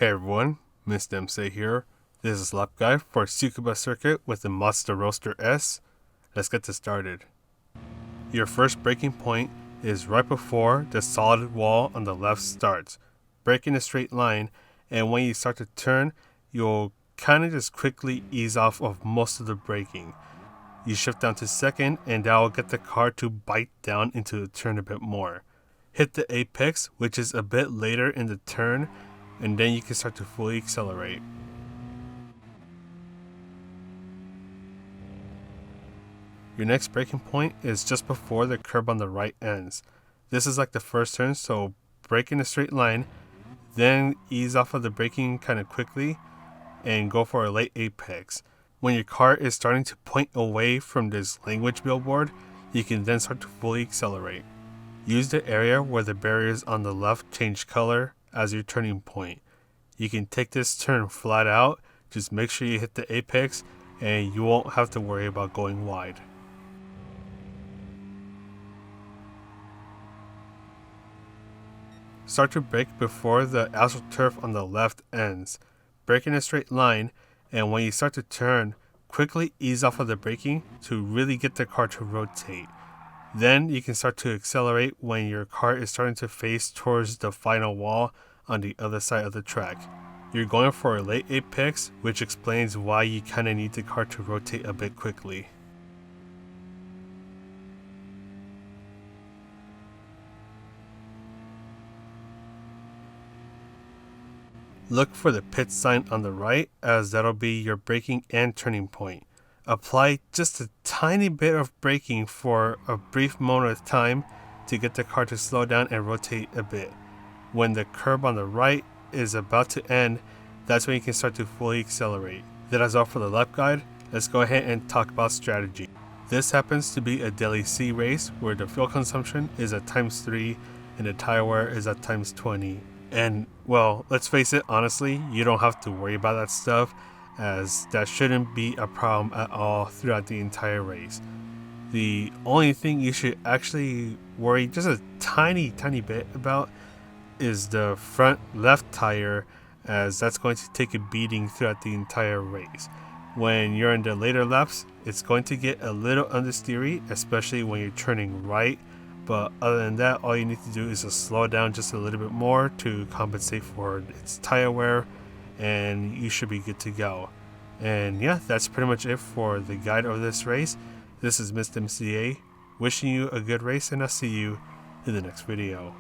Hey everyone, Mr. MC here. This is Lap Guy for Tsukuba Circuit with the Mazda Roadster S. Let's get this started. Your first braking point is right before the solid wall on the left starts. Brake in a straight line, and when you start to turn, you'll kind of just quickly ease off of most of the braking. You shift down to second, and that will get the car to bite down into the turn a bit more. Hit the apex, which is a bit later in the turn, and then you can start to fully accelerate. Your next braking point is just before the curb on the right ends. This is like the first turn, so brake in a straight line, then ease off of the braking kind of quickly and go for a late apex. When your car is starting to point away from this language billboard, you can then start to fully accelerate. Use the area where the barriers on the left change color as your turning point. You can take this turn flat out, just make sure you hit the apex and you won't have to worry about going wide. Start to brake before the AstroTurf on the left ends. Brake in a straight line, and when you start to turn, quickly ease off of the braking to really get the car to rotate. Then you can start to accelerate when your car is starting to face towards the final wall on the other side of the track. You're going for a late apex, which explains why you kind of need the car to rotate a bit quickly. Look for the pit sign on the right, as that'll be your braking and turning point. Apply just a tiny bit of braking for a brief moment of time to get the car to slow down and rotate a bit. When the curb on the right is about to end, that's when you can start to fully accelerate. That is all for the lap guide. Let's go ahead and talk about strategy. This happens to be a daily C race where the fuel consumption is at ×3 and the tire wear is at ×20. And well, let's face it, honestly, you don't have to worry about that stuff, as that shouldn't be a problem at all throughout the entire race. The only thing you should actually worry just a tiny bit about is the front left tire, as that's going to take a beating throughout the entire race. When you're in the later laps, it's going to get a little understeery, especially when you're turning right. But other than that, all you need to do is just slow down just a little bit more to compensate for its tire wear, and you should be good to go. And yeah, that's pretty much it for the guide of this race. This is Mr. MCA, wishing you a good race, and I'll see you in the next video.